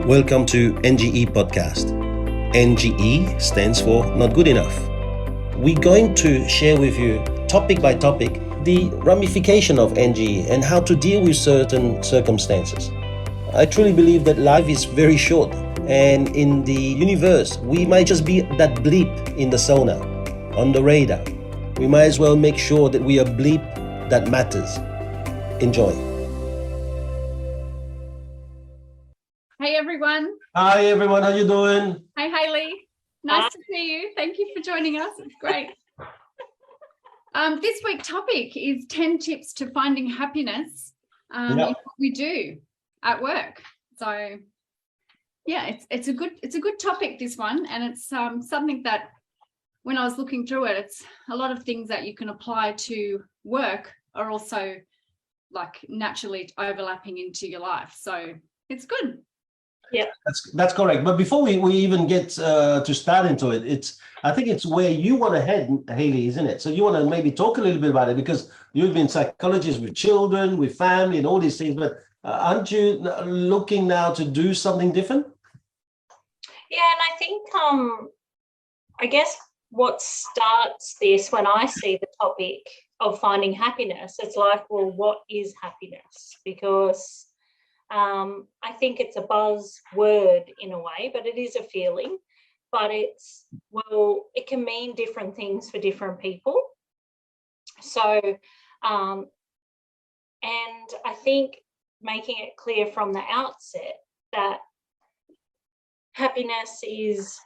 Welcome to NGE Podcast. NGE stands for Not Good Enough. We're going to share with you, topic by topic, the ramification of NGE and how to deal with certain circumstances. I truly believe that life is very short, and in the universe, we might just be that blip in the sonar, on the radar. We might as well make sure that we are a blip that matters. Enjoy. Hey everyone. Hi everyone, how you doing? Hi Hayley. Nice to see you. Thank you for joining us. It's great. This week's topic is 10 tips to finding happiness in what we do at work. So yeah, it's a good topic, this one, and it's something that when I was looking through it, it's a lot of things that you can apply to work are also like naturally overlapping into your life. So it's good. Yeah, that's correct. But before we even get to start into it, I think it's where you want to head, Hayley, isn't it? So you want to maybe talk a little bit about it, because you've been psychologist with children, with family, and all these things. But aren't you looking now to do something different? Yeah, and I think I guess what starts this, when I see the topic of finding happiness, it's like, well, what is happiness? Because I think it's a buzzword in a way, but it is a feeling. But it can mean different things for different people. So, and I think making it clear from the outset that happiness is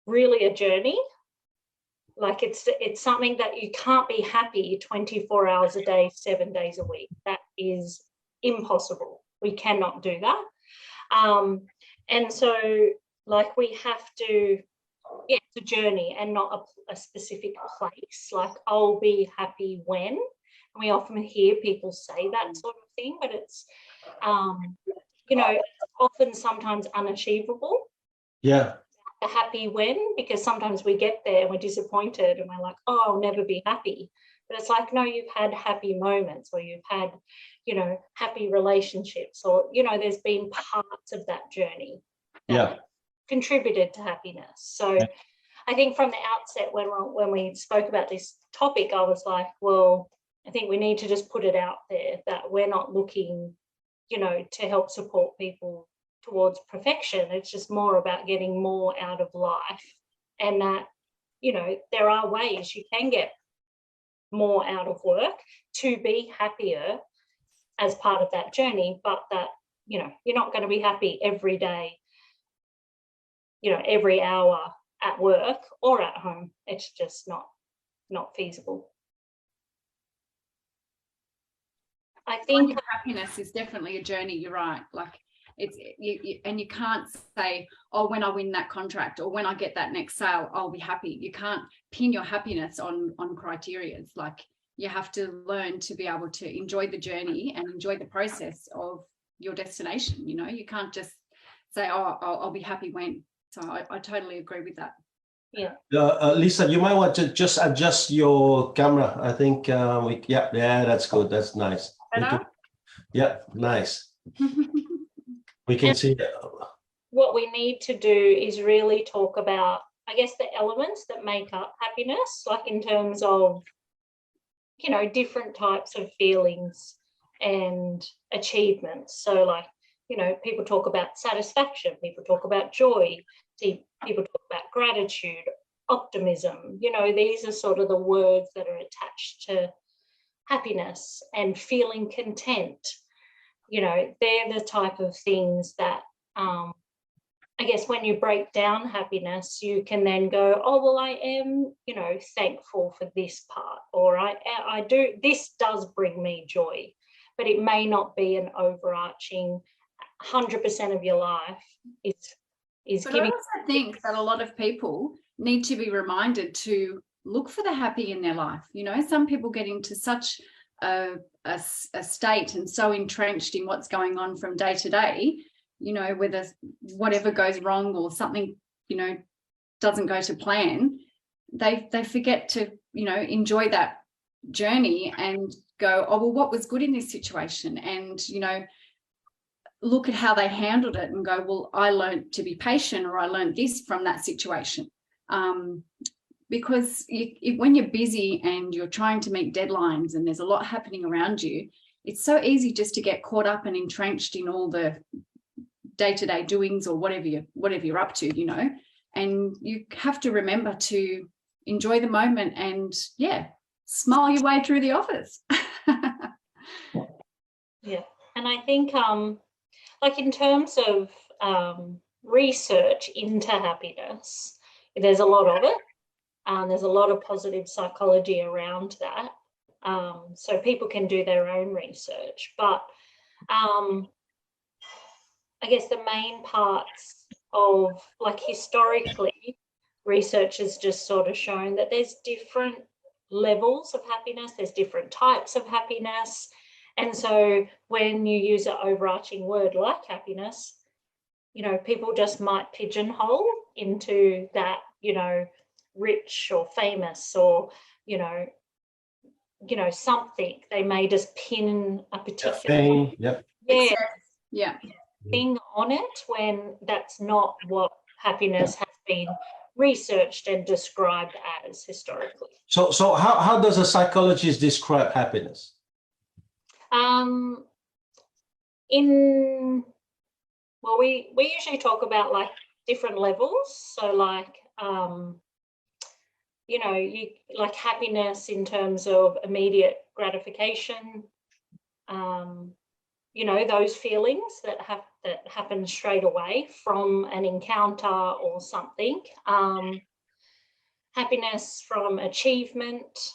really a journey. Like it's something that you can't be happy 24 hours a day, 7 days a week. That is impossible. We cannot do that. And so like we have to, it's a journey and not a specific place. Like I'll be happy when, and we often hear people say that sort of thing, but it's, often sometimes unachievable. Yeah. Happy when, because sometimes we get there and we're disappointed and we're like, oh, I'll never be happy. But it's like, no, you've had happy moments, or you've had, happy relationships, or, there's been parts of that journey that contributed to happiness. So I think from the outset, when we spoke about this topic, I was like, well, I think we need to just put it out there that we're not looking, to help support people towards perfection. It's just more about getting more out of life, and that, there are ways you can get more out of work to be happier as part of that journey, but that, you're not going to be happy every day, every hour at work or at home. It's just not feasible. I think happiness is definitely a journey. You're right. Like it's and you can't say, oh, when I win that contract or when I get that next sale, I'll be happy. You can't pin your happiness on criteria. It's like you have to learn to be able to enjoy the journey and enjoy the process of your destination. You can't just say, oh, I'll be happy when. So I totally agree with that. Yeah. Lisa, you might want to just adjust your camera. I think that's good. That's nice. Yeah, nice. We can see what we need to do is really talk about, I guess, the elements that make up happiness, like in terms of, different types of feelings and achievements. So like, people talk about satisfaction, people talk about joy, people talk about gratitude, optimism. These are sort of the words that are attached to happiness, and feeling content. They're the type of things that I guess when you break down happiness, you can then go, oh, well, I am, thankful for this part, or I do, this does bring me joy, but it may not be an overarching 100% of your life is but giving. I also think that a lot of people need to be reminded to look for the happy in their life. Some people get into such a state and so entrenched in what's going on from day to day, whether whatever goes wrong or something, doesn't go to plan, they forget to, enjoy that journey and go, oh, well, what was good in this situation? And, look at how they handled it and go, well, I learned to be patient, or I learned this from that situation. Because when you're busy and you're trying to meet deadlines and there's a lot happening around you, it's so easy just to get caught up and entrenched in all the day-to-day doings or whatever you're up to, you know. And you have to remember to enjoy the moment and, yeah, smile your way through the office. Yeah. And I think, like in terms of research into happiness, there's a lot of it. There's a lot of positive psychology around that. So people can do their own research. But I guess the main parts of, like, historically, research has just sort of shown that there's different levels of happiness, there's different types of happiness. And so when you use an overarching word like happiness, you know, people just might pigeonhole into that, you know, rich or famous or, you know, something. They may just pin a particular thing on it, when that's not what happiness has been researched and described as historically. So how does a psychologist describe happiness? We usually talk about like different levels. So like, you know, like happiness in terms of immediate gratification, you know, those feelings that happen straight away from an encounter or something. Happiness from achievement,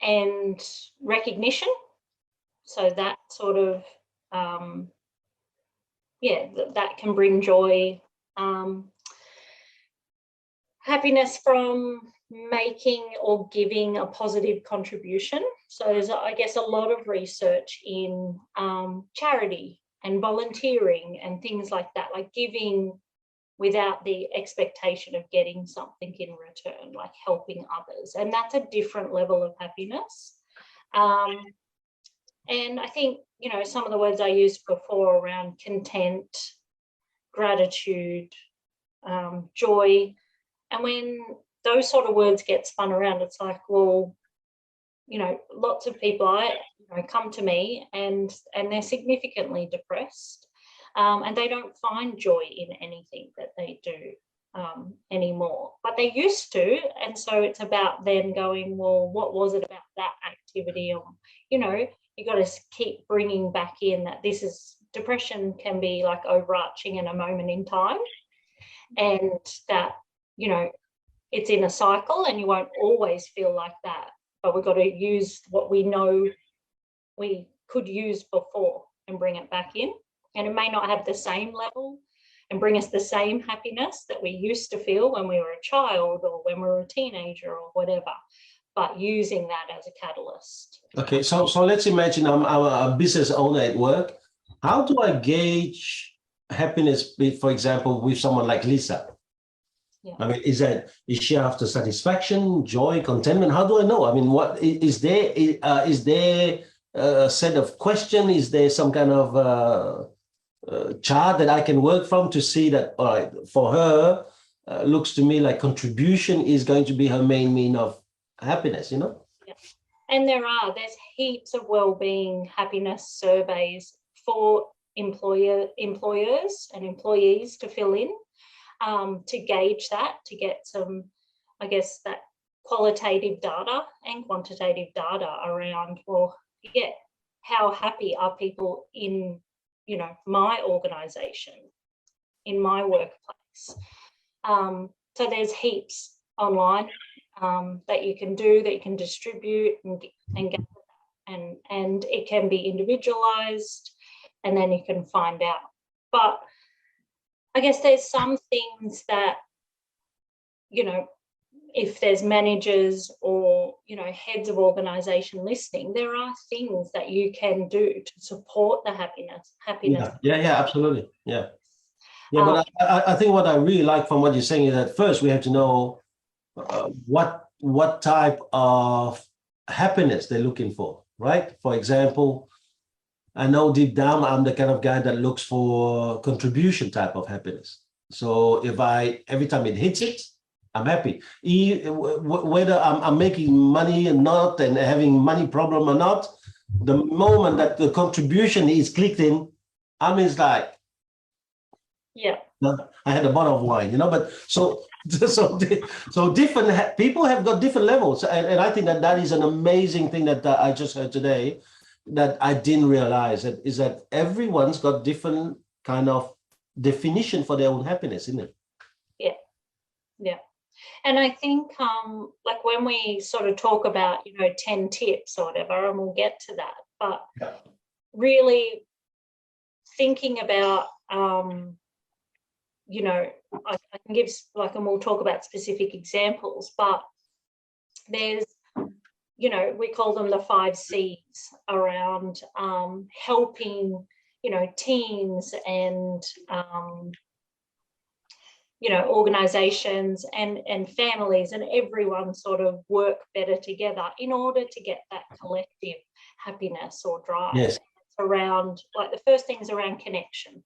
and recognition. So that sort of, that can bring joy. Happiness from making or giving a positive contribution. So there's, I guess, a lot of research in charity and volunteering and things like that, like giving without the expectation of getting something in return, like helping others. And that's a different level of happiness. And I think, you know, some of the words I used before around content, gratitude, joy. And when those sort of words get spun around, it's like, well, you know, lots of people come to me and they're significantly depressed, and they don't find joy in anything that they do anymore, but they used to. And so it's about then going, well, what was it about that activity? Or, you know, you got to keep bringing back in that depression can be like overarching in a moment in time, and that, you know, it's in a cycle and you won't always feel like that, but we've got to use what we know we could use before and bring it back in. And it may not have the same level and bring us the same happiness that we used to feel when we were a child or when we were a teenager or whatever, but using that as a catalyst. Okay, so let's imagine I'm a business owner at work. How do I gauge happiness, for example, with someone like Lisa? Yeah. I mean, is she after satisfaction, joy, contentment? How do I know? I mean, what is there? Is there a set of question? Is there some kind of chart that I can work from to see that? All right, for her, looks to me like contribution is going to be her main mean of happiness. You know. Yeah. And there's heaps of well-being happiness surveys for employers and employees to fill in. To gauge that, to get some, I guess, that qualitative data and quantitative data around, well, yeah, how happy are people in, you know, my organisation, in my workplace. So there's heaps online that you can do, that you can distribute and get, and it can be individualised, and then you can find out. But I guess there's some things that, you know, if there's managers or, you know, heads of organisation listening, there are things that you can do to support the happiness. Yeah, absolutely. Yeah. But I think what I really like from what you're saying is that first we have to know what type of happiness they're looking for, right? For example, I know deep down I'm the kind of guy that looks for contribution type of happiness. So if every time it hits it, I'm happy. Whether I'm making money or not and having money problem or not, the moment that the contribution is clicked in, it's like, yeah, I had a bottle of wine, but so different people have got different levels. And I think that is an amazing thing that I just heard today that I didn't realize is that everyone's got different kind of definition for their own happiness, isn't it? Yeah. And I think like when we sort of talk about, 10 tips or whatever, and we'll get to that, but really thinking about, I can give and we'll talk about specific examples, but there's, we call them the 5 C's around helping, teams and, organizations and families and everyone sort of work better together in order to get that collective happiness or drive. Yes. It's around, the first thing is around connection.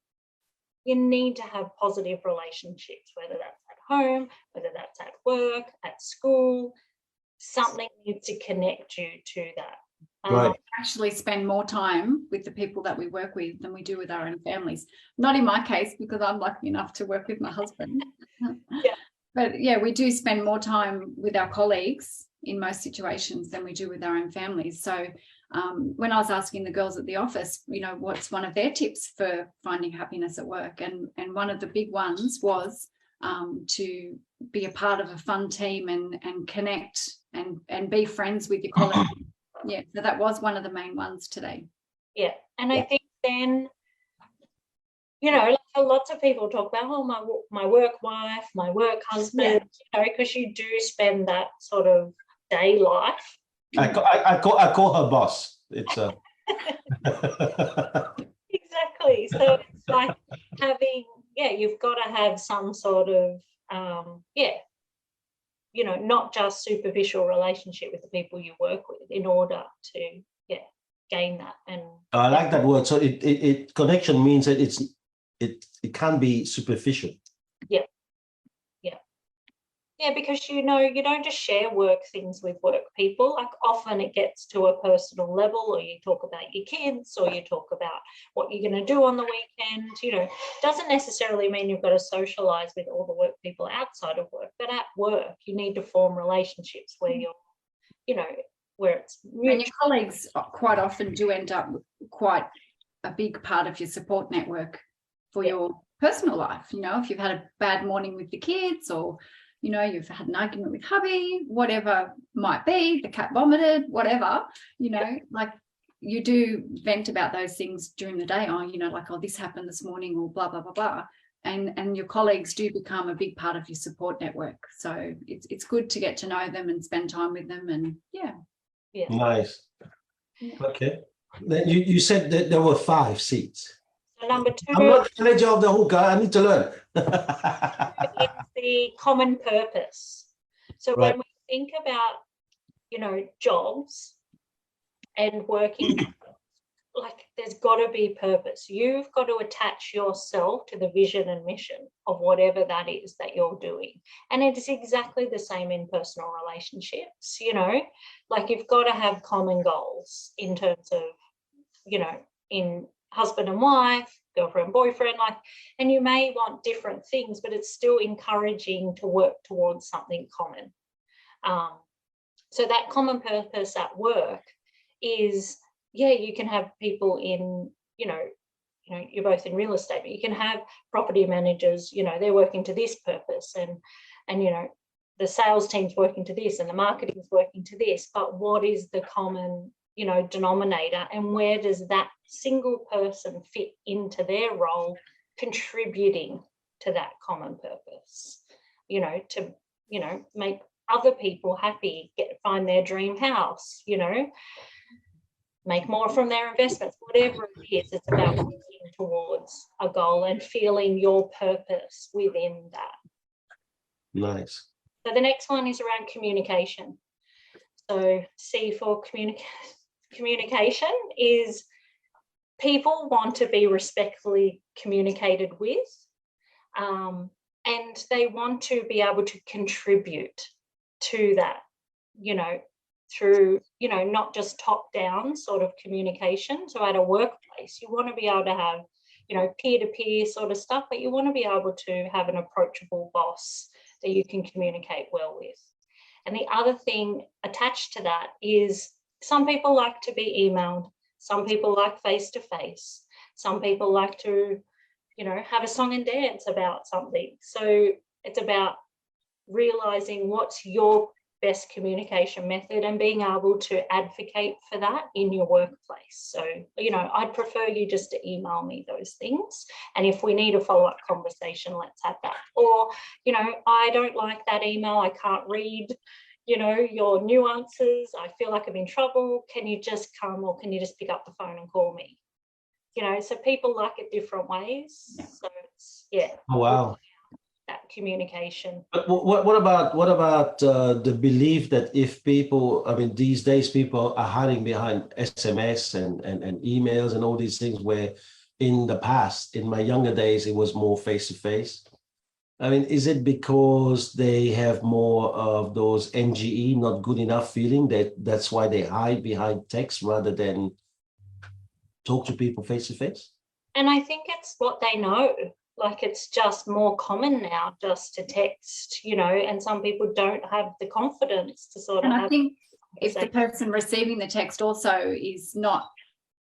You need to have positive relationships, whether that's at home, whether that's at work, at school. Something needs to connect you to that. Right. Actually spend more time with the people that we work with than we do with our own families. Not in my case, because I'm lucky enough to work with my husband. Yeah. But yeah, we do spend more time with our colleagues in most situations than we do with our own families. So when I was asking the girls at the office, what's one of their tips for finding happiness at work? And one of the big ones was to be a part of a fun team and connect and be friends with your colleagues. Yeah, so that was one of the main ones today. Yeah, and I think then, lots of people talk about, my work wife, my work husband, because you do spend that sort of day life. I call her boss. It's Exactly. So it's like having, you've got to have some sort of, not just superficial relationship with the people you work with in order to gain that. And I like that word. So it connection means that it can't be superficial. Yeah, because you don't just share work things with work people. Like often it gets to a personal level, or you talk about your kids, or you talk about what you're going to do on the weekend. Doesn't necessarily mean you've got to socialize with all the work people outside of work, but at work you need to form relationships where you're, where it's mutual. And your colleagues quite often do end up quite a big part of your support network for your personal life. If you've had a bad morning with the kids, or you've had an argument with hubby, whatever might be, the cat vomited, whatever, like you do vent about those things during the day. This happened this morning, or blah, blah, blah, blah. And your colleagues do become a big part of your support network. So it's good to get to know them and spend time with them. And yeah. Nice. Yeah. Okay. Then you said that there were 5 C's. So number 2. I'm not the manager of the whole guy. I need to learn. It's the common purpose. So when we think about, jobs and working, there's got to be purpose. You've got to attach yourself to the vision and mission of whatever that is that you're doing. And it is exactly the same in personal relationships, you've got to have common goals in terms of, in husband and wife, girlfriend, boyfriend, and you may want different things, but it's still encouraging to work towards something common. So that common purpose at work is, you can have people in, you're both in real estate, but you can have property managers, they're working to this purpose, and the sales team's working to this, and the marketing's working to this, but what is the common denominator, and where does that single person fit into their role, contributing to that common purpose, to make other people happy, find their dream house, make more from their investments, whatever it is. It's about working towards a goal and feeling your purpose within that. Nice. So the next one is around communication. So C for communication is people want to be respectfully communicated with, and they want to be able to contribute to that, through, not just top-down sort of communication. So at a workplace, you want to be able to have, peer-to-peer sort of stuff, but you want to be able to have an approachable boss that you can communicate well with. And the other thing attached to that is some people like to be emailed, some people like face-to-face, some people like to, have a song and dance about something. So it's about realising what's your best communication method and being able to advocate for that in your workplace. So, I'd prefer you just to email me those things. And if we need a follow-up conversation, let's have that. Or, I don't like that email. I can't read, your nuances. I feel like I'm in trouble. Can you just come, or can you just pick up the phone and call me? So people like it different ways. So it's, Oh, wow. That communication. But what about the belief that if people, these days people are hiding behind SMS and emails and all these things, where in the past, in my younger days, it was more face-to-face. Is it because they have more of those NGE, not good enough feeling, that's why they hide behind text rather than talk to people face-to-face? And I think it's what they know. Like, it's just more common now just to text, and some people don't have the confidence to sort of. And I think if the person receiving the text also is not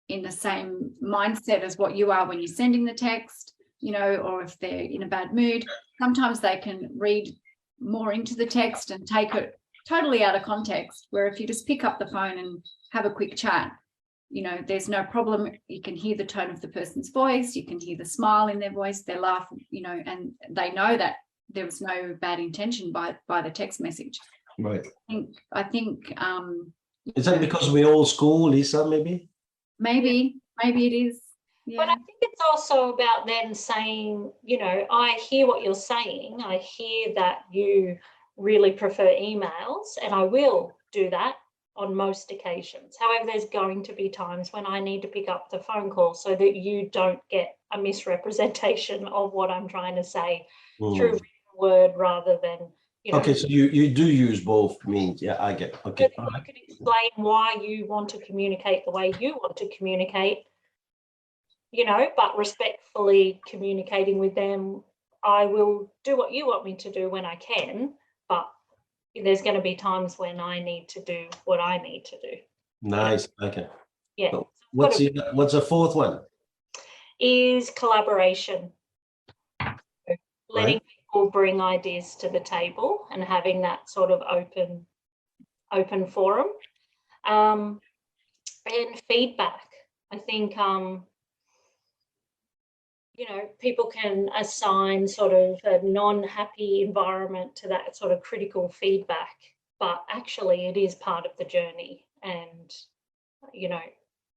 in the same mindset as what you are when you're sending the text, or if they're in a bad mood, sometimes they can read more into the text and take it totally out of context, where if you just pick up the phone and have a quick chat, there's no problem. You can hear the tone of the person's voice, you can hear the smile in their voice, their laugh, and they know that there was no bad intention by the text message. Right. I think is that because we're old school, Lisa, maybe? Maybe it is. Yeah. But I think it's also about them saying, I hear what you're saying. I hear that you really prefer emails, and I will do that on most occasions. However, there's going to be times when I need to pick up the phone call so that you don't get a misrepresentation of what I'm trying to say through written word rather than, Okay, so you do use both means. Yeah, I get. Okay. So you could explain why you want to communicate the way you want to communicate, but respectfully communicating with them. I will do what you want me to do when I can, but there's going to be times when I need to do what I need to do. Nice. Okay. Yeah. So what's the fourth one? Is collaboration. Letting people bring ideas to the table and having that sort of open forum. And feedback. I think people can assign sort of a non-happy environment to that sort of critical feedback, but actually it is part of the journey. And,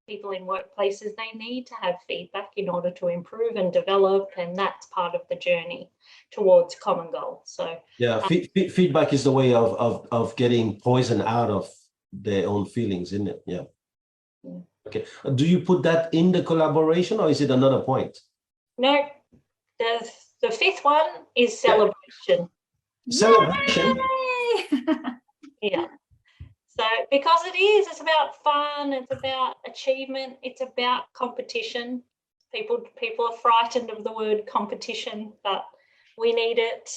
people in workplaces, they need to have feedback in order to improve and develop, and that's part of the journey towards common goals. So yeah, feedback is the way of getting poison out of their own feelings, isn't it? Yeah. Okay. Do you put that in the collaboration, or is it another point? No, the fifth one is celebration. Celebration? Yeah. So because it's about fun, it's about achievement, it's about competition. People are frightened of the word competition, but we need it.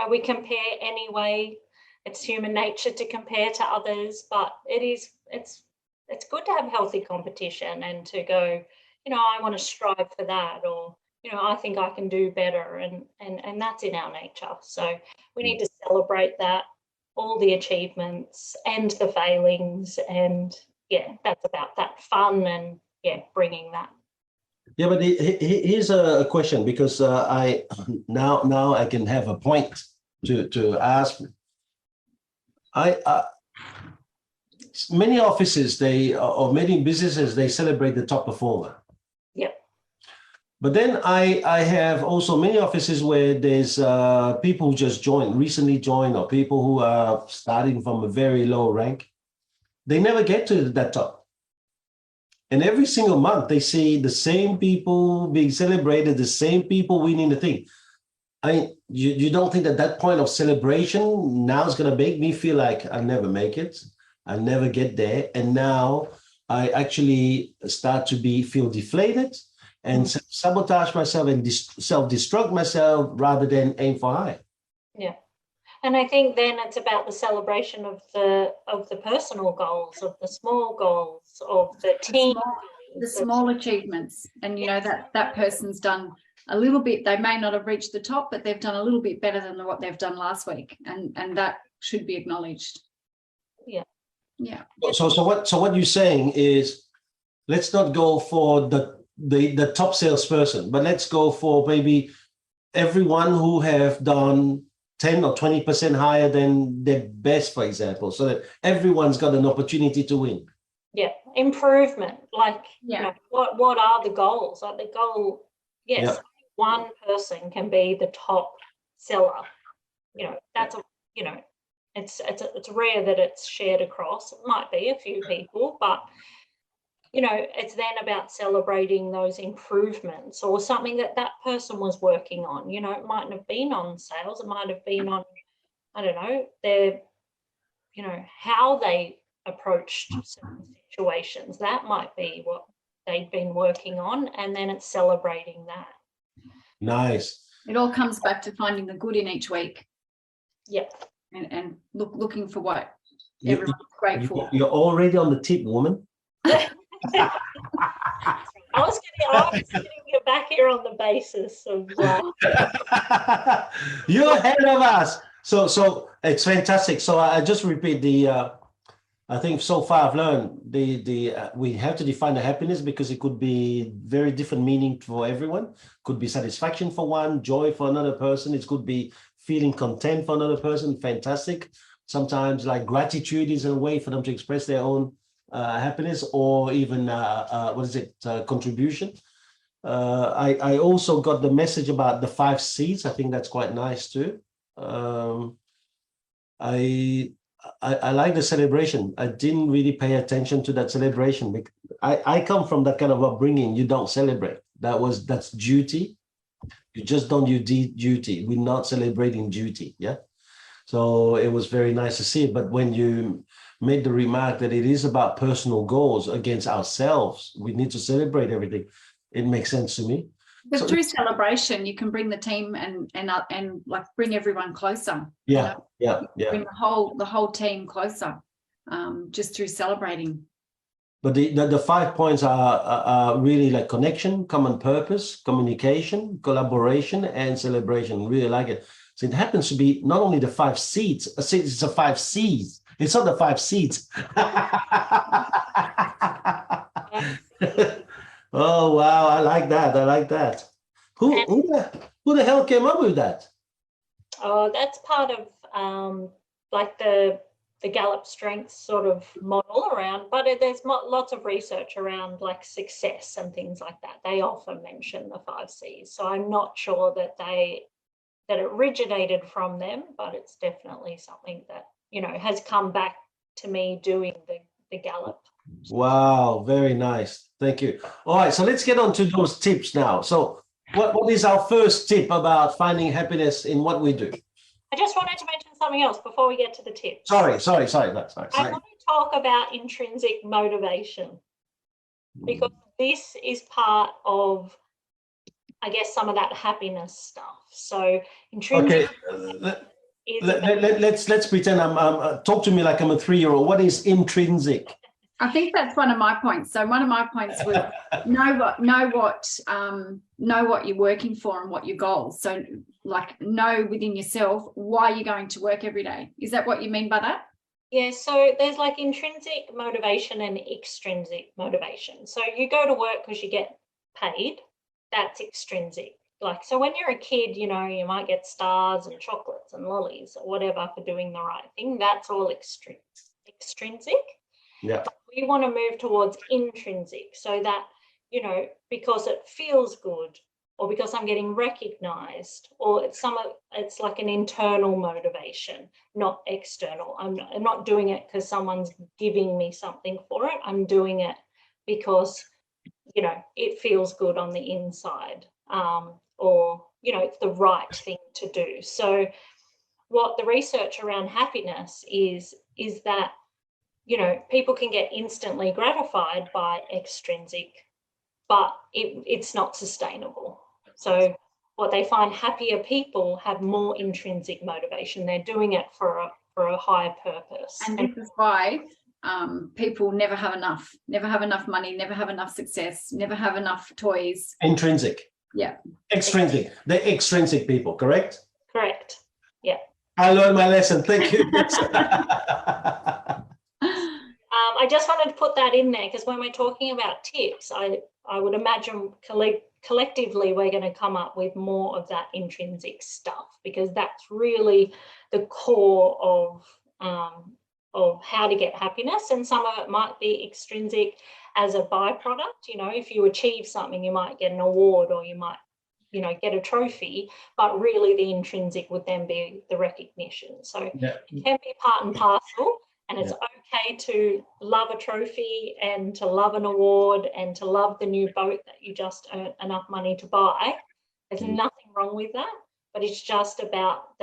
We compare anyway. It's human nature to compare to others, but it's good to have healthy competition and to go, I want to strive for that, or, I think I can do better, and that's in our nature. So we need to celebrate that, all the achievements and the failings, and that's about that fun and bringing that. Yeah, but here's a question, because I now I can have a point to ask. Many offices or many businesses, they celebrate the top performer. Yep. But then I have also many offices where there's people who just recently joined, or people who are starting from a very low rank. They never get to that top. And every single month they see the same people being celebrated, the same people winning the thing. You don't think that point of celebration now is going to make me feel like I'll never make it, I'll never get there, and now I actually start to feel deflated and sabotage myself and self-destruct myself rather than aim for high. Yeah. And I think then it's about the celebration of the personal goals, of the small goals, of the team. The small achievements. And you know that person's done a little bit. They may not have reached the top, but they've done a little bit better than what they've done last week. And that should be acknowledged. Yeah. Yeah. So what you're saying is, let's not go for the top salesperson, but let's go for maybe everyone who have done 10 or 20% higher than their best, for example, so that everyone's got an opportunity to win. Yeah, improvement. Like, you know, what are the goals? Like the goal, yes, one person can be the top seller. You know, that's it's rare that it's shared across. It might be a few people, but you know, it's then about celebrating those improvements or something that person was working on. You know, it mightn't have been on sales. It might have been on, I don't know, how they approached certain situations. That might be what they've been working on, and then it's celebrating that. Nice. It all comes back to finding the good in each week. Yeah. And looking for what everyone's grateful. You're already on the tip, woman. I was getting you back here on the basis of you're ahead of us. So it's fantastic. So I just repeat I think so far I've learned we have to define the happiness, because it could be very different meaning for everyone. Could be satisfaction for one, joy for another person. It could be feeling content for another person. Fantastic. Sometimes like gratitude is a way for them to express their own happiness, or even contribution. I also got the message about the 5 C's. I think that's quite nice too. I like the celebration. I didn't really pay attention to that celebration. I come from that kind of upbringing. You don't celebrate. That's duty. You just don't do duty. We're not celebrating duty. Yeah. So it was very nice to see it. But when you made the remark that it is about personal goals against ourselves, we need to celebrate everything. It makes sense to me. But through celebration, you can bring the team and like bring everyone closer. Yeah. Bring the whole team closer, just through celebrating. But the 5 points are really like connection, common purpose, communication, collaboration, and celebration. Really like it. So it happens to be not only the 5 C's. It's the 5 C's. It's not the 5 seats. Oh wow, I like that. Who the hell came up with that? Oh, that's part of like the Gallup Strengths sort of model around, but there's lots of research around like success and things like that. They often mention the 5 C's. So I'm not sure that it originated from them, but it's definitely something that, you know, has come back to me doing the Gallup. Wow, very nice. Thank you. All right, so let's get on to those tips now. So what is our first tip about finding happiness in what we do? I just wanted to mention something else before we get to the tips. Sorry. I want to talk about intrinsic motivation, because this is part of, I guess, some of that happiness stuff. So intrinsic. Okay. Let's pretend I'm talk to me like I'm a 3-year-old. What is intrinsic? I think that's one of my points. So one of my points was know what you're working for and what your goals. So like know within yourself why you're going to work every day. Is that what you mean by that? Yeah, so there's like intrinsic motivation and extrinsic motivation. So you go to work because you get paid. That's extrinsic. Like, so when you're a kid, you know, you might get stars and chocolates and lollies or whatever for doing the right thing. That's all extrinsic. Yeah. But we want to move towards intrinsic, so that, you know, because it feels good, or because I'm getting recognized, or it's like an internal motivation, not external. I'm not doing it because someone's giving me something for it. I'm doing it because, it feels good on the inside, or, it's the right thing to do. So what the research around happiness is that, people can get instantly gratified by extrinsic, but it's not sustainable. So what they find, happier people have more intrinsic motivation. They're doing it for a higher purpose. And this is why people never have enough money, never have enough success, never have enough toys. Intrinsic. Yeah. Extrinsic. They're extrinsic people, correct? Correct. Yeah. I learned my lesson. Thank you. I just wanted to put that in there because when we're talking about tips, I would imagine collectively we're going to come up with more of that intrinsic stuff, because that's really the core of how to get happiness. And some of it might be extrinsic as a byproduct. If you achieve something, you might get an award, or you might, get a trophy, but really the intrinsic would then be the recognition. So It can be part and parcel. And it's okay to love a trophy and to love an award and to love the new boat that you just earned enough money to buy. There's nothing wrong with that, but it's just about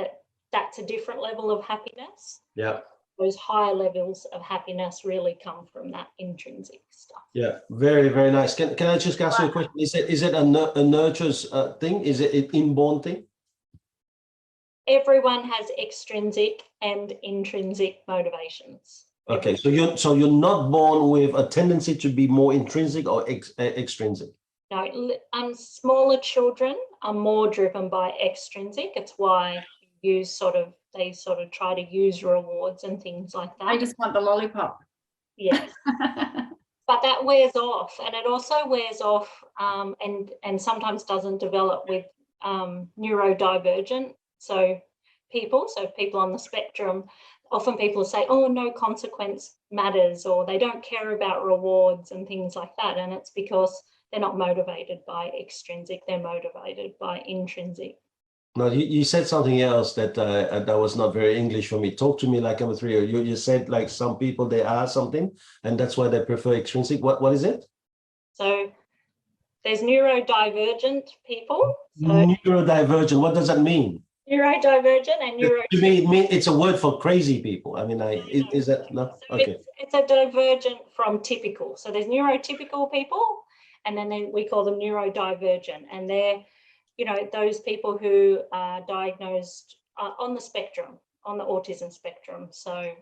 that's a different level of happiness. Yeah. Those higher levels of happiness really come from that intrinsic stuff. Yeah, very, very nice. Can I just ask you a question? Is it a nurture's thing? Is it an inborn thing? Everyone has extrinsic and intrinsic motivations. Okay, so you're not born with a tendency to be more intrinsic or extrinsic? No, smaller children are more driven by extrinsic. It's why they sort of try to use rewards and things like that. I just want the lollipop. Yes. But that wears off, and it also wears off and sometimes doesn't develop with neurodivergent. So people on the spectrum, often people say, oh, no consequence matters, or they don't care about rewards and things like that. And it's because they're not motivated by extrinsic, they're motivated by intrinsic. Now, you said something else that was not very English for me. Talk to me like I'm a 3-year-old. You said like some people, they are something, and that's why they prefer extrinsic. What is it? So there's neurodivergent people. So neurodivergent, what does that mean? Neurodivergent and neuro. To me, it's a word for crazy people. I mean, is that no? So okay. It's a divergent from typical. So there's neurotypical people, and then we call them neurodivergent, and they're, those people who are diagnosed on the spectrum, on the autism spectrum. So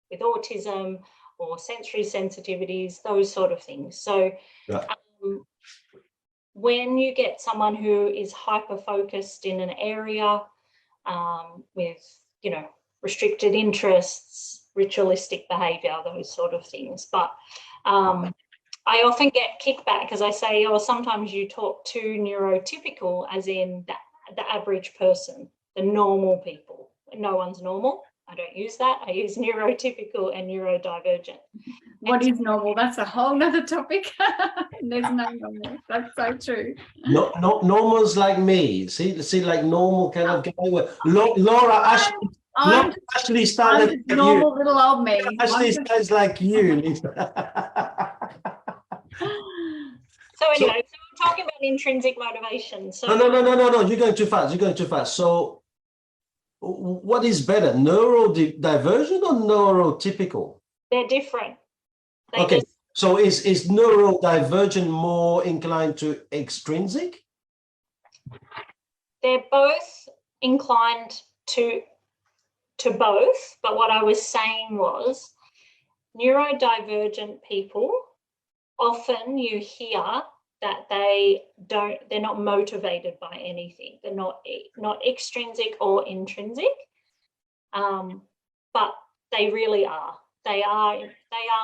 with autism or sensory sensitivities, those sort of things. So when you get someone who is hyper-focused in an area with, restricted interests, ritualistic behaviour, those sort of things. But I often get kickback because I say, oh, sometimes you talk to neurotypical as in the average person, the normal people. No one's normal. I don't use that. I use neurotypical and neurodivergent. What is normal? That's a whole nother topic. There's no normal. That's so true. No, normal's like me. See, like normal kind of guy. Laura Ashley started like normal you. Little old me. Ashley sounds like you. So anyway, so we're talking about intrinsic motivation. So no. You're going too fast. So what is better, neurodivergent or neurotypical? They're different. Okay, so is neurodivergent more inclined to extrinsic? They're both inclined to both, but what I was saying was neurodivergent people, often you hear that they're not motivated by anything. They're not extrinsic or intrinsic, but they really are. They are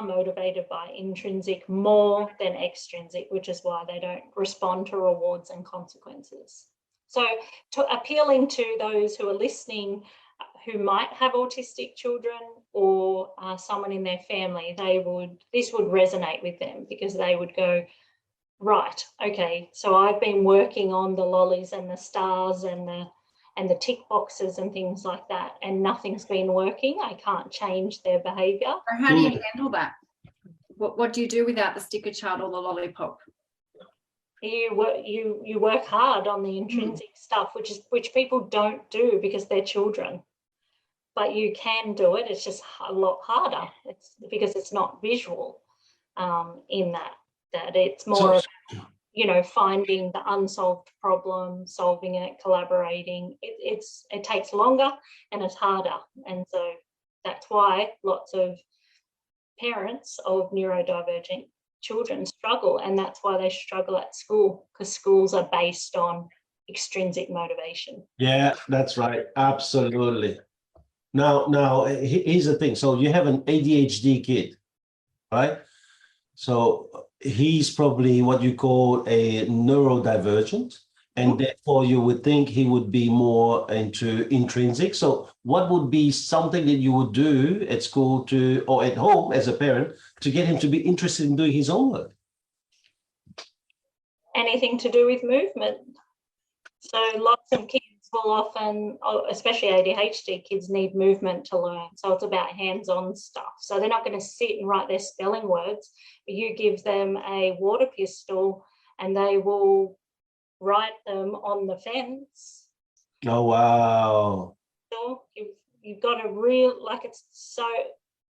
motivated by intrinsic more than extrinsic, which is why they don't respond to rewards and consequences. So appealing to those who are listening who might have autistic children or someone in their family, this would resonate with them, because they would go, right, okay, so I've been working on the lollies and the stars and the tick boxes and things like that, and nothing's been working. I can't change their behaviour. So how do you handle that? what do you do without the sticker chart or the lollipop? You work hard on the intrinsic stuff, which people don't do because they're children. But you can do it. It's just a lot harder. It's because it's not visual. In that it's more of, finding the unsolved problem, solving it, collaborating. It takes longer and it's harder. And so that's why lots of parents of neurodivergent children struggle, and that's why they struggle at school, because schools are based on extrinsic motivation. Yeah, that's right. Absolutely. Now, here's the thing. So you have an ADHD kid, right? So he's probably what you call a neurodivergent, and therefore you would think he would be more into intrinsic. So what would be something that you would do at school or at home as a parent to get him to be interested in doing his homework? Anything to do with movement. So lots of kids will often, especially ADHD kids, need movement to learn. So it's about hands-on stuff. So they're not going to sit and write their spelling words, but you give them a water pistol and they will write them on the fence. Oh, wow. So you've got a it's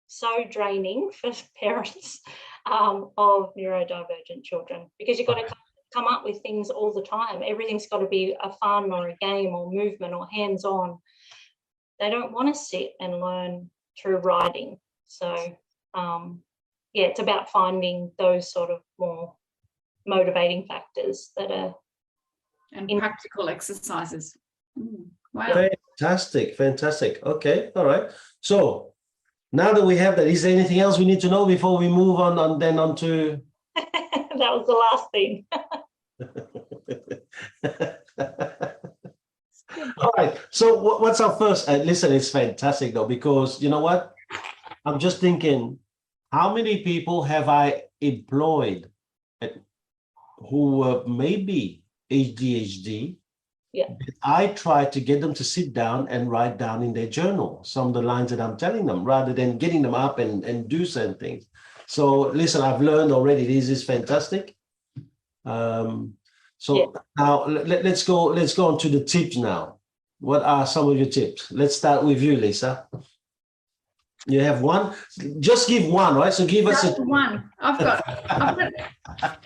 so draining for parents of neurodivergent children, because you've got to come up with things all the time. Everything's got to be a fun or a game or movement or hands-on. They don't want to sit and learn through writing. So it's about finding those sort of more motivating factors that are practical exercises. Wow. Fantastic. Okay, all right. So now that we have that, is there anything else we need to know before we move on to that was the last thing. All right. So what's our first? Listen, it's fantastic though, because you know what? I'm just thinking, how many people have I employed who maybe ADHD? Yeah. I try to get them to sit down and write down in their journal some of the lines that I'm telling them, rather than getting them up and do certain things. So listen, I've learned already. This is fantastic. Now let's go on to the tips now. What are some of your tips? Let's start with you, Lisa. You have one. Just give one, right? So give us one. I've got a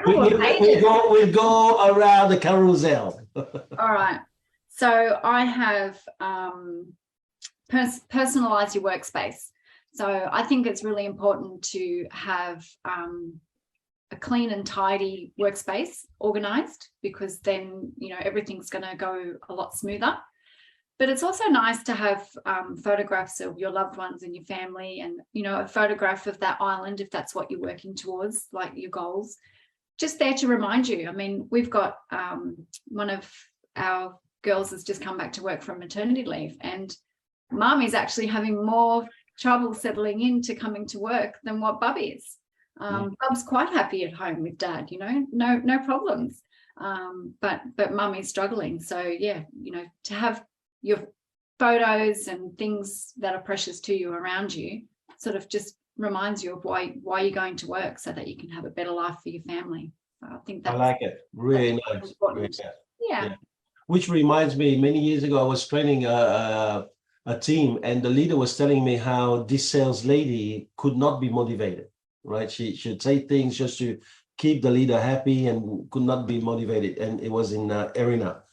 couple of pages. We'll go around the carousel. All right. So I have personalize your workspace. So I think it's really important to have a clean and tidy workspace, organized, because then, everything's going to go a lot smoother. But it's also nice to have photographs of your loved ones and your family, and, a photograph of that island, if that's what you're working towards, like your goals, just there to remind you. I mean, we've got one of our girls has just come back to work from maternity leave, and Mum is actually having more trouble settling into coming to work than what Bub is. Bub's quite happy at home with Dad, no problems. But Mum is struggling. So yeah, to have your photos and things that are precious to you around you sort of just reminds you of why you're going to work, so that you can have a better life for your family. So I think I like it. Really nice. Yeah. Which reminds me, many years ago, I was training a team, and the leader was telling me how this sales lady could not be motivated, right? She should say things just to keep the leader happy and could not be motivated. And it was in Arena.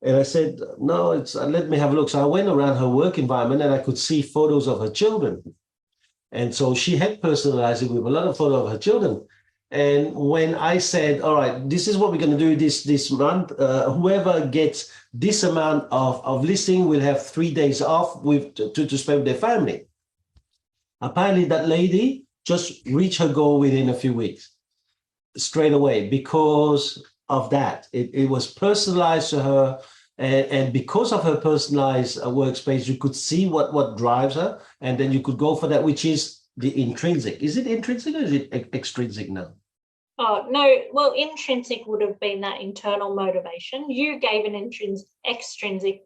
And I said, no, let me have a look. So I went around her work environment and I could see photos of her children. And so she had personalized it with a lot of photos of her children. And when I said, all right, this is what we're going to do this month, whoever gets this amount of listing will have 3 days off to spend with their family. Apparently that lady just reached her goal within a few weeks, straight away, because of that. It was personalized to her. And because of her personalized workspace, you could see what drives her. And then you could go for that, which is the intrinsic. Is it intrinsic or is it extrinsic now? Oh, no. Well, intrinsic would have been that internal motivation. You gave an extrinsic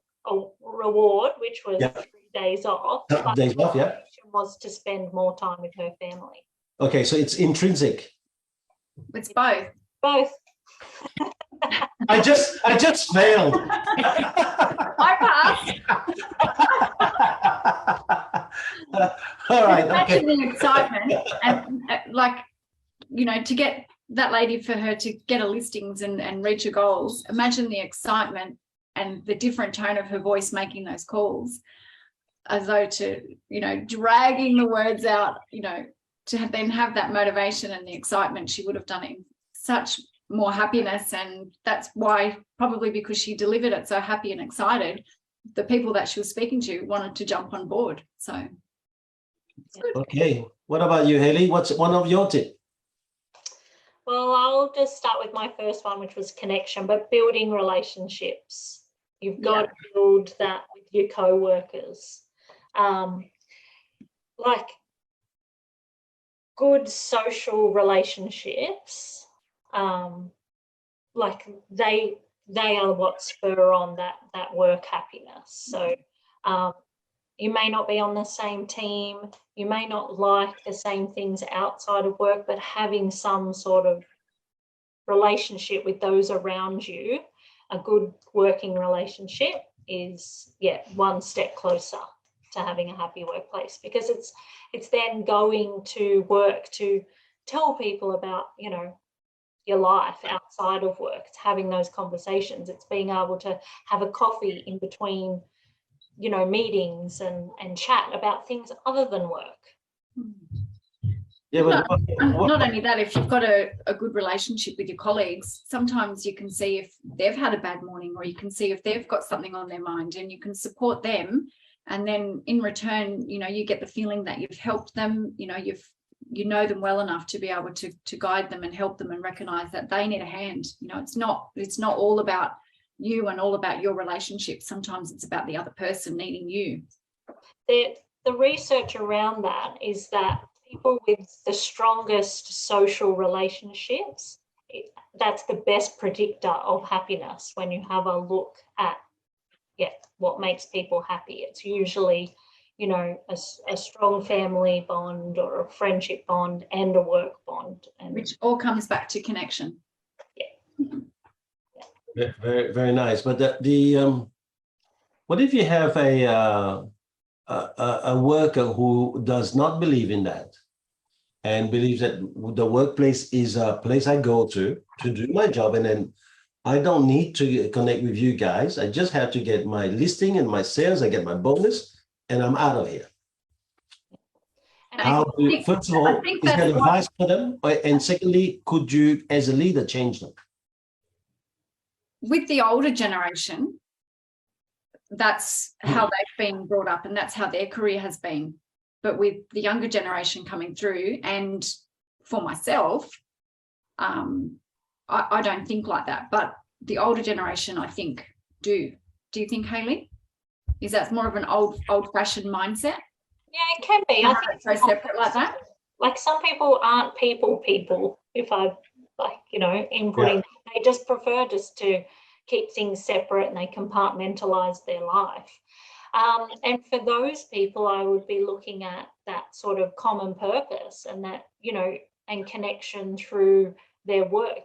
reward, which was 3 days off. Days off, yeah. Was to spend more time with her family. Okay, so it's intrinsic. It's both. Both. I just failed. I passed. All right. Okay. Imagine the excitement and like, you know, to get that lady, for her to get her listings and reach her goals. Imagine the excitement and the different tone of her voice making those calls, as though to, you know, dragging the words out, you know, to then have that motivation and the excitement. She would have done it in such more happiness, and that's why, probably because she delivered it so happy and excited, the people that she was speaking to wanted to jump on board. So it's good. Okay. What about you, Hayley? What's one of your tips? Well, I'll just start with my first one, which was connection, but building relationships. You've got to build that with your co-workers. Like good social relationships, like they are what spur on that work happiness. So you may not be on the same team, you may not like the same things outside of work, but having some sort of relationship with those around you, a good working relationship, is one step closer to having a happy workplace, because it's then going to work to tell people about, you know, your life outside of work. It's having those conversations. It's being able to have a coffee in between, you know, meetings and chat about things other than work. Yeah, but not only that, if you've got a good relationship with your colleagues, sometimes you can see if they've had a bad morning, or you can see if they've got something on their mind, and you can support them. And then in return, you know, you get the feeling that you've helped them, you know, you know them well enough to be able to guide them and help them, and recognize that they need a hand. You know, it's not all about you and all about your relationship. Sometimes it's about the other person needing you. The research around that is that people with the strongest social relationships, that's the best predictor of happiness. When you have a look at what makes people happy, it's usually, you know, a strong family bond or a friendship bond and a work bond, and which all comes back to connection. very, very nice. But what if you have a worker who does not believe in that, and believes that the workplace is a place I go to do my job, and then I don't need to connect with you guys. I just have to get my listing and my sales. I get my bonus, and I'm out of here. And first of all, is there advice for them? And secondly, could you, as a leader, change them? With the older generation, that's how they've been brought up, and that's how their career has been. But with the younger generation coming through, and for myself, I don't think like that. But the older generation, I think, do. Do you think, Hayley? Is that more of an old-fashioned mindset? Yeah, it can be. I think it's so separate like that. Like some people aren't people, if I like, you know, inputting. Yeah. They just prefer just to keep things separate, and they compartmentalize their life. And for those people, I would be looking at that sort of common purpose, and that, you know, and connection through their work.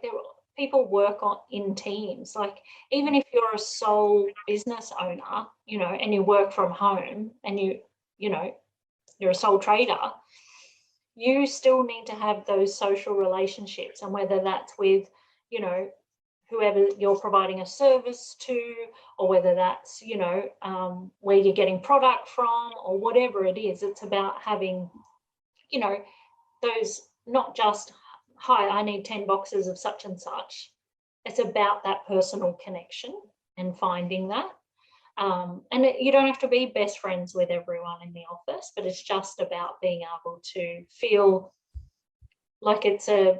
People work in teams. Like, even if you're a sole business owner, you know, and you work from home, and you know, you're a sole trader, you still need to have those social relationships. And whether that's with, you know, whoever you're providing a service to, or whether that's, you know, where you're getting product from, or whatever it is, it's about having, you know, those, not just, hi, I need 10 boxes of such and such. It's about that personal connection and finding that. And you don't have to be best friends with everyone in the office, but it's just about being able to feel like it's a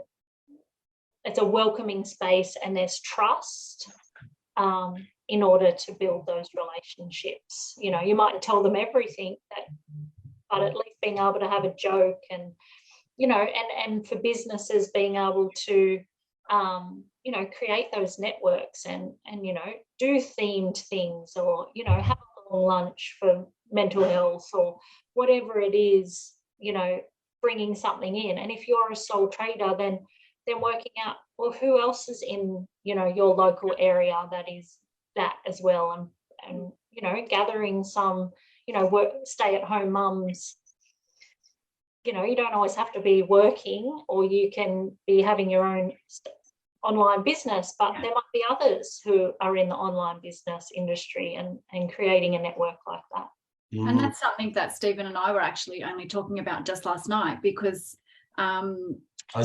welcoming space, and there's trust in order to build those relationships. You know, you might tell them everything, but at least being able to have a joke, and, you know, and for businesses being able to, you know, create those networks and, you know, do themed things, or, you know, have a lunch for mental health, or whatever it is, you know, bringing something in. And if you're a sole trader, then working out, well, who else is in, you know, your local area that is that as well, and you know, gathering some, you know, stay-at-home mums. You know, you don't always have to be working, or you can be having your own online business, but there might be others who are in the online business industry and creating a network like that. And that's something that Stephen and I were actually only talking about just last night, because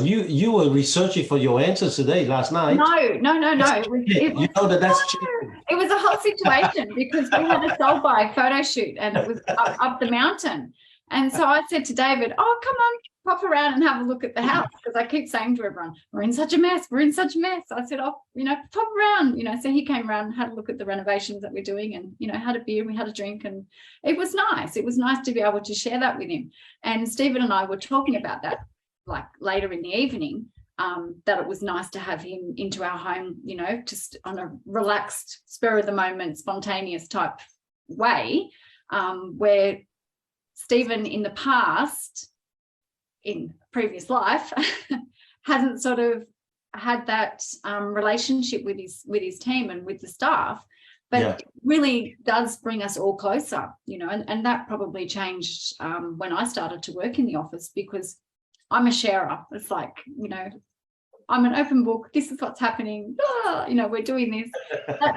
you were researching for your answers today, last night. No. You know that's cheating. It was a whole situation because we had a soul buy photo shoot, and it was up the mountain. And so I said to David, oh, come on, pop around and have a look at the house, because I keep saying to everyone, we're in such a mess. I said, oh, you know, pop around, you know. So he came around and had a look at the renovations that we're doing, and, you know, had a beer, we had a drink, and it was nice. It was nice to be able to share that with him. And Stephen and I were talking about that, like later in the evening, that it was nice to have him into our home, you know, just on a relaxed, spur of the moment, spontaneous type way, where Stephen in the past, in previous life, hasn't sort of had that relationship with his team and with the staff, but it really does bring us all closer, you know, and that probably changed when I started to work in the office, because I'm a sharer. It's like, you know, I'm an open book. This is what's happening. You know, we're doing this.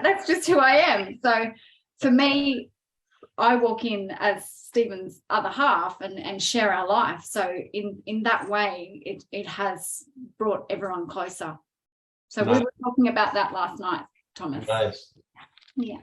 That's just who I am. So for me, I walk in as Stephen's other half and share our life. So in that way, it has brought everyone closer. So we were talking about that last night, Thomas. Nice. Yeah.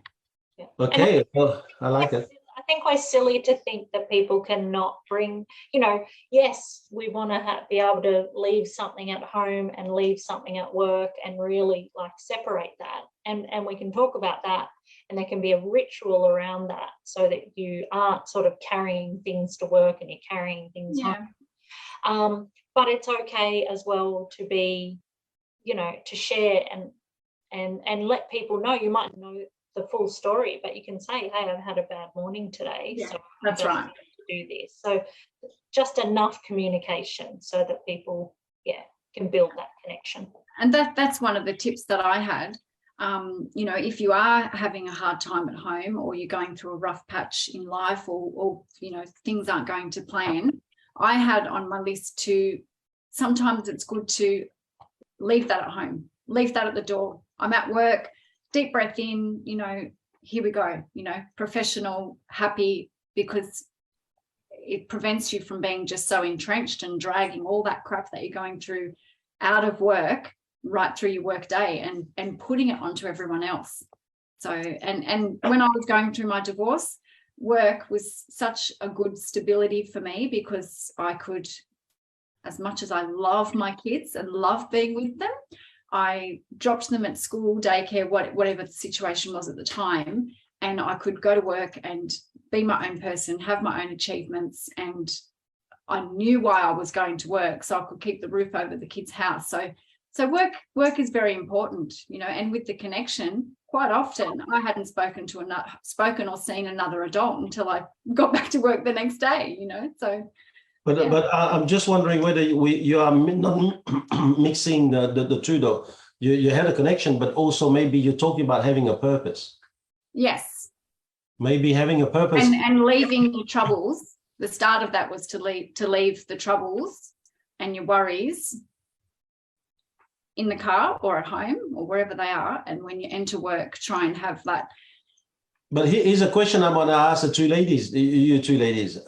Okay. Well, I like it. I think we're silly to think that people cannot bring, you know, yes, we want to be able to leave something at home and leave something at work and really like separate that. And we can talk about that, and there can be a ritual around that, so that you aren't sort of carrying things to work and you're carrying things home. But it's okay as well to be, you know, to share and let people know. You might know the full story, but you can say, hey, I've had a bad morning today, so that's right, to do this. So just enough communication so that people can build that connection. And that's one of the tips that I had. You know, if you are having a hard time at home, or you're going through a rough patch in life, or you know, things aren't going to plan, I had on my list to, sometimes it's good to leave that at home, leave that at the door. I'm at work, deep breath in, you know, here we go, you know, professional, happy, because it prevents you from being just so entrenched and dragging all that crap that you're going through out of work right through your work day and putting it onto everyone else. So, and when I was going through my divorce, work was such a good stability for me, because I could, as much as I love my kids and love being with them, I dropped them at school, daycare, whatever the situation was at the time, and I could go to work and be my own person, have my own achievements, and I knew why I was going to work, so I could keep the roof over the kids' house. So work is very important, you know. And with the connection, quite often I hadn't spoken or seen another adult until I got back to work the next day, you know. So. But I'm just wondering whether you are not mixing the two, though. You had a connection, but also maybe you're talking about having a purpose. Yes. Maybe having a purpose. And leaving your troubles. The start of that was to leave the troubles and your worries in the car or at home or wherever they are. And when you enter work, try and have that. But here's a question I want to ask the two ladies, you two ladies.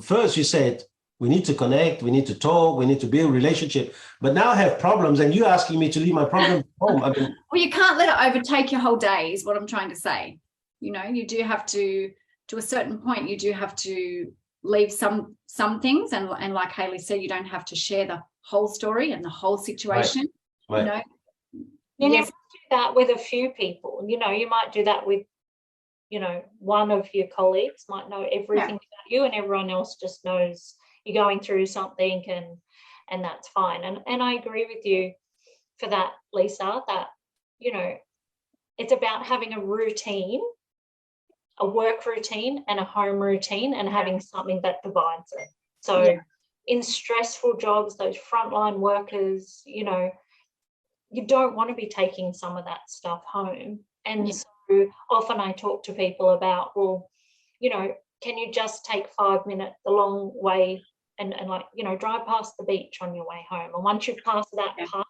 First, you said, we need to connect, we need to talk, we need to build relationship. But now I have problems, and you're asking me to leave my problems home. I mean, well, you can't let it overtake your whole day, is what I'm trying to say. You know, you do have to a certain point, you do have to leave some things. And like Hayley said, you don't have to share the whole story and the whole situation. Right. You know, you might do that with a few people. You know, you might do that with, you know, one of your colleagues might know everything about you, and everyone else just knows you're going through something, and that's fine. And I agree with you for that, Lisa, that, you know, it's about having a routine, a work routine and a home routine, and having something that divides it. So in stressful jobs, those frontline workers, you know, you don't want to be taking some of that stuff home. And so often I talk to people about, well, you know, can you just take 5 minutes the long way and like, you know, drive past the beach on your way home. And once you've passed that part,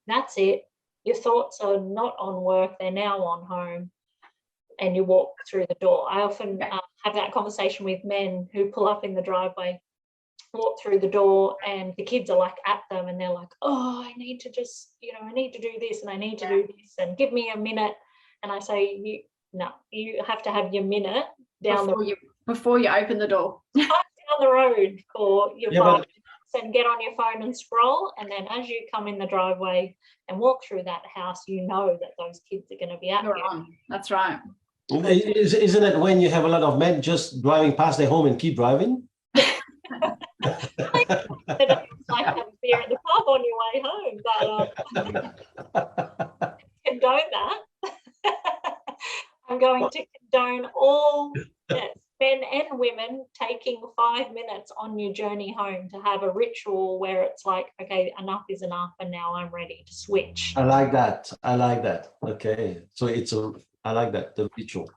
that's it. Your thoughts are not on work, they're now on home, and you walk through the door. I often have that conversation with men who pull up in the driveway, walk through the door, and the kids are like at them, and they're like, oh, I need to just, you know, I need to do this and I need to do this and give me a minute. And I say, no, you have to have your minute down before you open the door. Down the road for your 5 minutes and get on your phone and scroll. And then as you come in the driveway and walk through that house, you know that those kids are going to be at you. That's right. Isn't it when you have a lot of men just driving past their home and keep driving? It's like have a beer at the pub on your way home, but condone that. I'm going to condone all men and women taking 5 minutes on your journey home to have a ritual where it's like, okay, enough is enough, and now I'm ready to switch. I like that. Okay, so I like that, the ritual.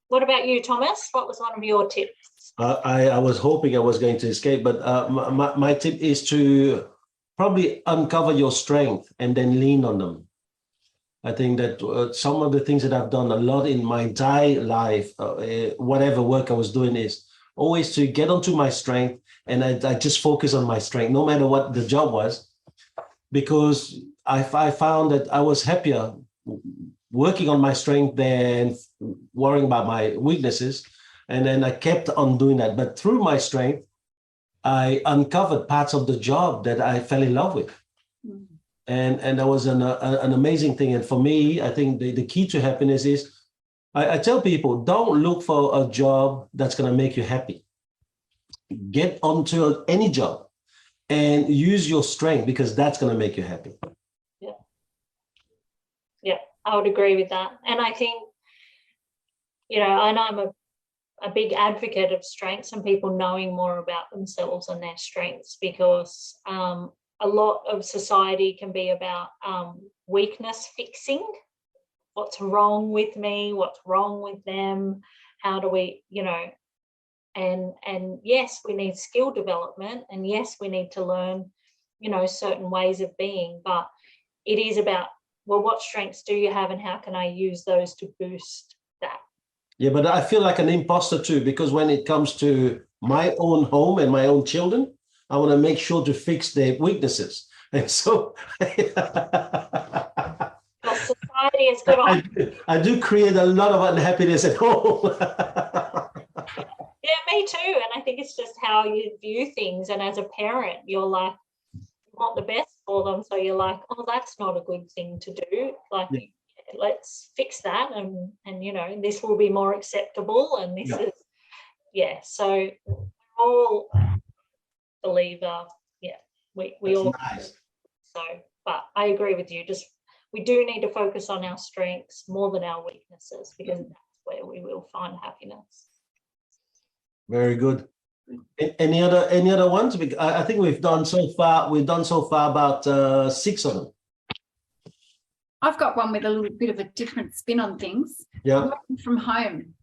What about you, Thomas? What was one of your tips? I was hoping I was going to escape, but my tip is to probably uncover your strength and then lean on them. I think that some of the things that I've done a lot in my entire life, whatever work I was doing, is always to get onto my strength, and I just focus on my strength, no matter what the job was, because I found that I was happier working on my strength than worrying about my weaknesses. And then I kept on doing that. But through my strength, I uncovered parts of the job that I fell in love with. Mm. And that was an amazing thing. And for me, I think the key to happiness is, I tell people, don't look for a job that's going to make you happy. Get onto any job and use your strength, because that's going to make you happy. Yeah, I would agree with that. And I think, you know, and I'm a big advocate of strengths and people knowing more about themselves and their strengths, because a lot of society can be about weakness fixing. What's wrong with me? What's wrong with them? How do we, you know, and yes, we need skill development, and yes, we need to learn, you know, certain ways of being, but it is about, well, what strengths do you have and how can I use those to boost that? Yeah, but I feel like an imposter too, because when it comes to my own home and my own children, I want to make sure to fix their weaknesses. And so society is good. I do create a lot of unhappiness at home. Yeah, me too. And I think it's just how you view things. And as a parent, you're like, you want the best for them. So you're like, oh, that's not a good thing to do. Like, let's fix that. And, you know, this will be more acceptable. And this is, so all believer, we that's all nice. So, but I agree with you. Just, we do need to focus on our strengths more than our weaknesses, because that's where we will find happiness. Very good. Any other ones? I think we've done so far about 6 of them. I've got one with a little bit of a different spin on things. Yeah. Working from home.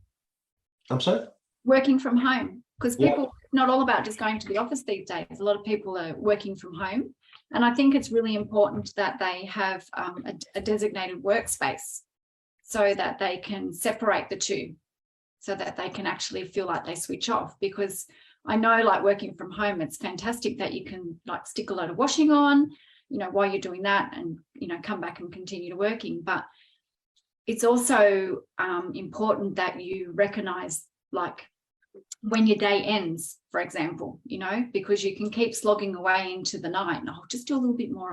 I'm sorry? Working from home, because people, not all about just going to the office these days. A lot of people are working from home. And I think it's really important that they have a designated workspace so that they can separate the two, so that they can actually feel like they switch off. Because I know, like, working from home, it's fantastic that you can like stick a load of washing on, you know, while you're doing that, and, you know, come back and continue to working. But it's also important that you recognize, like, when your day ends, for example, you know, because you can keep slogging away into the night and I'll just do a little bit more,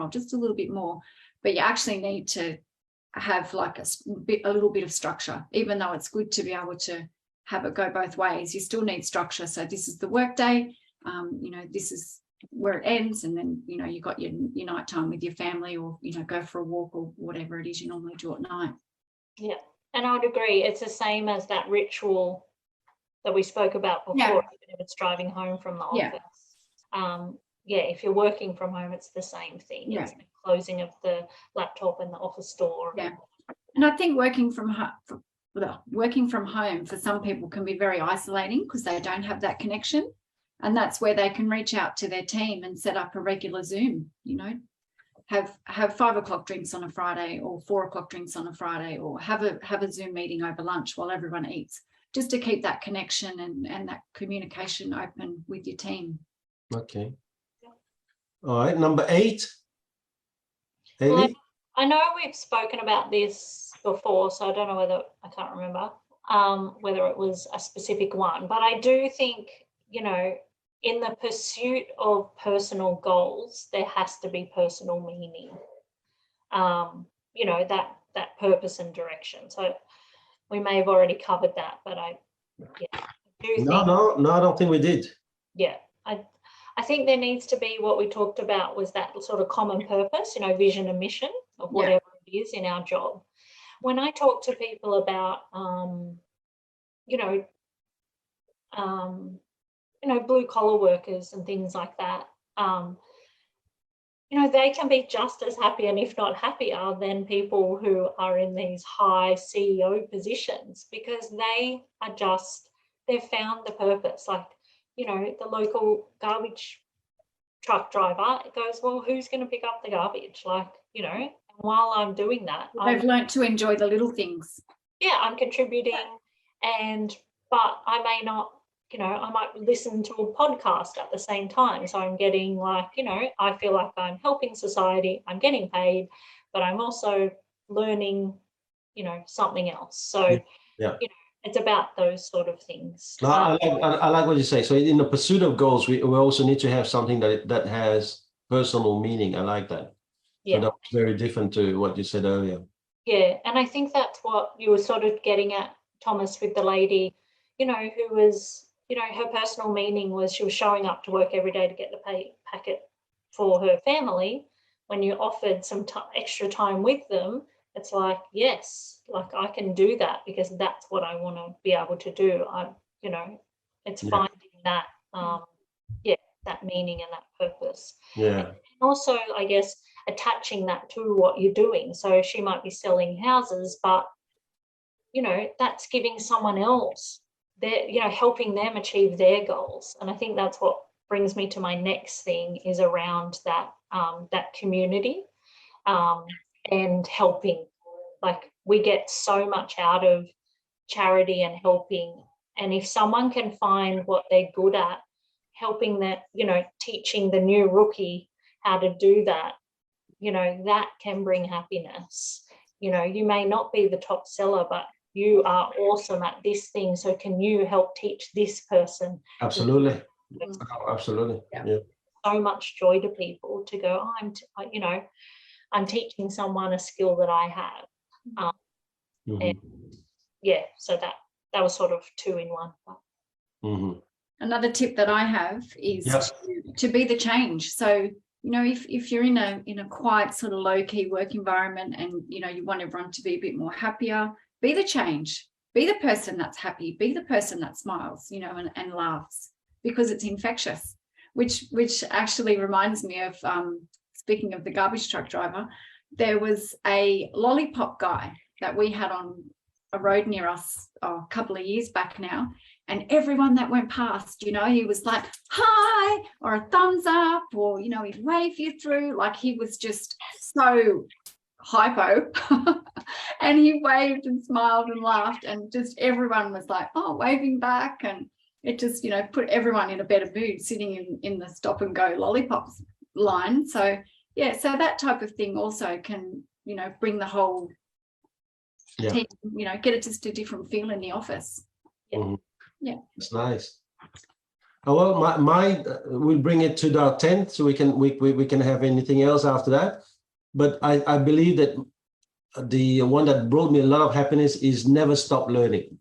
but you actually need to have like a little bit of structure. Even though it's good to be able to have it go both ways, you still need structure. So this is the work day, you know, this is where it ends, and then, you know, you got your night time with your family, or, you know, go for a walk or whatever it is you normally do at night. Yeah, and I would agree. It's the same as that ritual that we spoke about before, Yeah. even if it's driving home from the office. If you're working from home, it's the same thing. Yeah. It's the closing of the laptop in the office door. Yeah. And I think working from home for some people can be very isolating because they don't have that connection. And that's where they can reach out to their team and set up a regular Zoom, have 5 o'clock drinks on a Friday or 4 o'clock drinks on a Friday, or have a Zoom meeting over lunch while everyone eats, just to keep that connection and that communication open with your team. Okay. All right. Number 8. Hayley? Well, I know we've spoken about this before, so I don't know I can't remember whether it was a specific one, but I do think, in the pursuit of personal goals, there has to be personal meaning, that purpose and direction. So we may have already covered that, but I do think. No, I don't think we did. Yeah, I think there needs to be what we talked about was that sort of common purpose, vision and mission of whatever it is in our job. When I talk to people about, blue collar workers and things like that, they can be just as happy, and if not happier, than people who are in these high CEO positions, because they've found the purpose. Like, the local garbage truck driver goes, well, who's going to pick up the garbage? Like, and while I'm doing that, They've learned to enjoy the little things. Yeah, I'm contributing, but I may not, I might listen to a podcast at the same time. So I'm getting I feel like I'm helping society, I'm getting paid, but I'm also learning, something else. So, it's about those sort of things. No, I like what you say. So in the pursuit of goals, we also need to have something that has personal meaning. I like that. Yeah. So that's very different to what you said earlier. Yeah, and I think that's what you were sort of getting at, Thomas, with the lady, who was, her personal meaning was she was showing up to work every day to get the pay packet for her family. When you offered some extra time with them, it's like, yes, like I can do that because that's what I want to be able to do. It's finding that, that meaning and that purpose. Yeah. And also, I guess, attaching that to what you're doing. So she might be selling houses, but, that's giving someone else, helping them achieve their goals. And I think that's what brings me to my next thing is around that, that community and helping. Like, we get so much out of charity and helping. And if someone can find what they're good at, helping that, teaching the new rookie how to do that, that can bring happiness. You may not be the top seller, but you are awesome at this thing. So can you help teach this person? Absolutely. Absolutely. Yeah. So much joy to people to go, I'm teaching someone a skill that I have. And so that was sort of 2 in 1. Mm-hmm. Another tip that I have is to be the change. So, if you're in a quiet sort of low key work environment and, you want everyone to be a bit more happier, be the change, be the person that's happy, be the person that smiles, and laughs, because it's infectious, which actually reminds me of, speaking of the garbage truck driver, there was a lollipop guy that we had on a road near us a couple of years back now. And everyone that went past, he was like, hi, or a thumbs up, or, he'd wave you through. Like, he was just so hypo. And he waved and smiled and laughed, and just everyone was like, oh, waving back. And it just, put everyone in a better mood sitting in the stop and go lollipops line. So, so that type of thing also can, bring the whole team, get it just a different feel in the office. Yeah. Mm-hmm. Yeah, it's nice. Oh, well, my we'll bring it to the 10th, so we can have anything else after that. But I believe that the one that brought me a lot of happiness is never stop learning.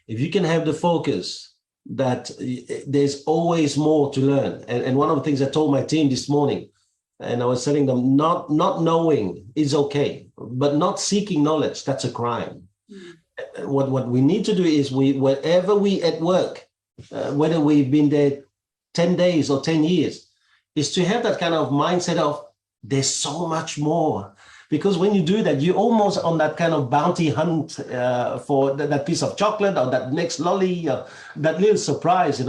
If you can have the focus that there's always more to learn, and one of the things I told my team this morning, and I was telling them, not knowing is okay, but not seeking knowledge, that's a crime. what we need to do is wherever we at work, whether we've been there 10 days or 10 years, is to have that kind of mindset of there's so much more. Because when you do that, you're almost on that kind of bounty hunt for that piece of chocolate or that next lolly, that little surprise,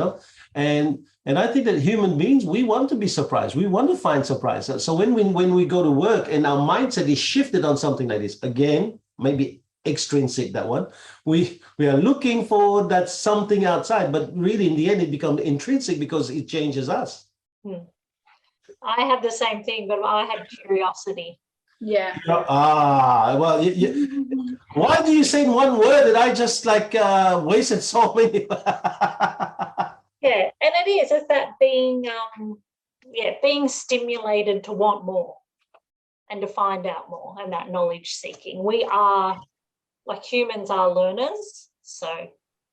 And I think that human beings, we want to be surprised. We want to find surprise. So when we go to work and our mindset is shifted on something like this, again, maybe extrinsic, that one, we are looking for that something outside, but really in the end, it becomes intrinsic because it changes us. I had the same thing, but I had curiosity. Yeah. Well, why do you say in one word that I just wasted so many? Yeah, and it's that being stimulated to want more and to find out more, and that knowledge seeking. We are, like, humans are learners, so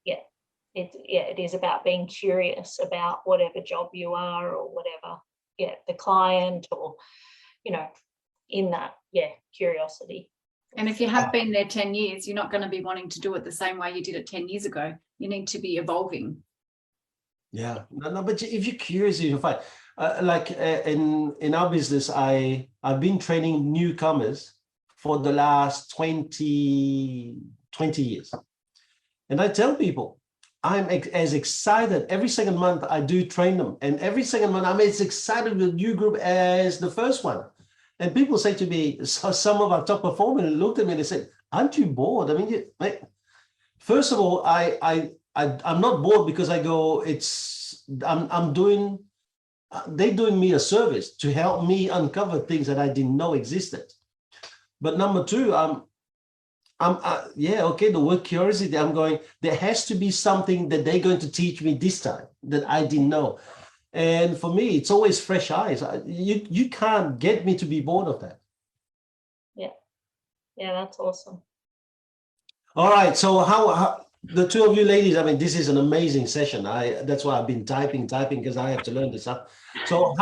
it is about being curious about whatever job you are or whatever, the client or, in that, curiosity. And if you have been there 10 years, you're not going to be wanting to do it the same way you did it 10 years ago. You need to be evolving. Yeah, no, but if you're curious, you'll find. In our business, I've been training newcomers for the last 20 years. And I tell people, I'm as excited every second month I do train them. And every second month I'm as excited with a new group as the first one. And people say to me, some of our top performers looked at me and they said, aren't you bored? I mean, first of all, I'm not bored because I go, they're doing me a service to help me uncover things that I didn't know existed. But number two, the word curiosity, I'm going, there has to be something that they're going to teach me this time that I didn't know. And for me, it's always fresh eyes. You can't get me to be bored of that. Yeah, that's awesome. All right, so how the two of you ladies, I mean, this is an amazing session. That's why I've been typing because I have to learn this stuff. So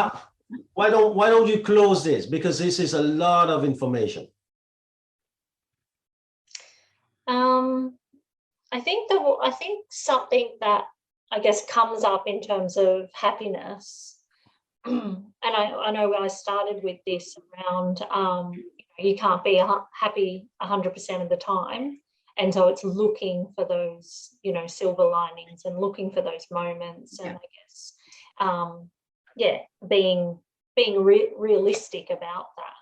why don't you close this, because this is a lot of information. I think something that I guess comes up in terms of happiness, and I know I started with this around you can't be happy 100% of the time. And so it's looking for those, silver linings and looking for those moments. And I guess, being realistic about that.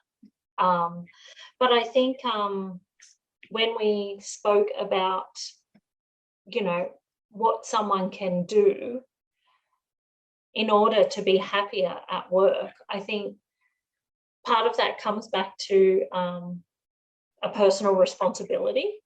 But I think when we spoke about, what someone can do in order to be happier at work, I think part of that comes back to a personal responsibility.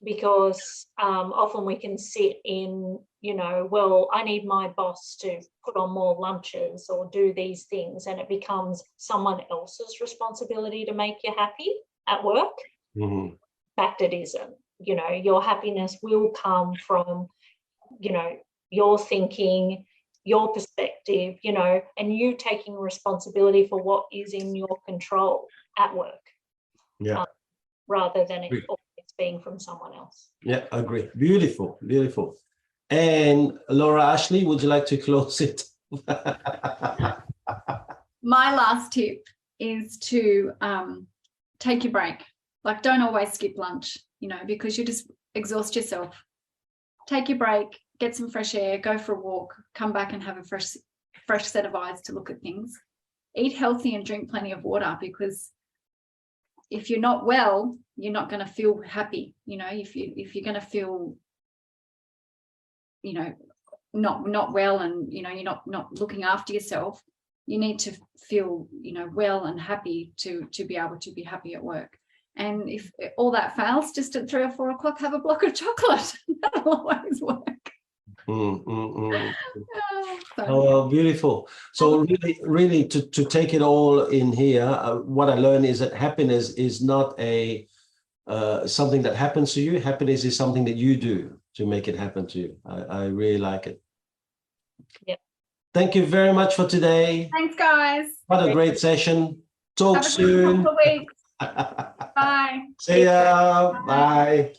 Because often we can sit in, well, I need my boss to put on more lunches or do these things, and it becomes someone else's responsibility to make you happy at work. In fact, it isn't. Your happiness will come from, your thinking, your perspective, and you taking responsibility for what is in your control at work. Yeah. Rather than it being from someone else. Yeah, I agree. Beautiful. And Laura, Ashley, would you like to close it? My last tip is to take your break. Like, don't always skip lunch, because you just exhaust yourself. Take your break, get some fresh air, go for a walk, come back and have a fresh set of eyes to look at things. Eat healthy and drink plenty of water, because if you're not well, you're not going to feel happy. If you're going to feel, not well, and you're not looking after yourself, you need to feel, well and happy to be able to be happy at work. And if all that fails, just at 3 or 4 o'clock, have a block of chocolate. That'll always work. Oh, beautiful. So really to take it all in here, what I learned is that happiness is not a something that happens to you. Happiness is something that you do to make it happen to you. I really like it. Yeah. Thank you very much for today. Thanks, guys. What a great session. Talk soon. Have a good couple of weeks. Bye. See ya. Bye.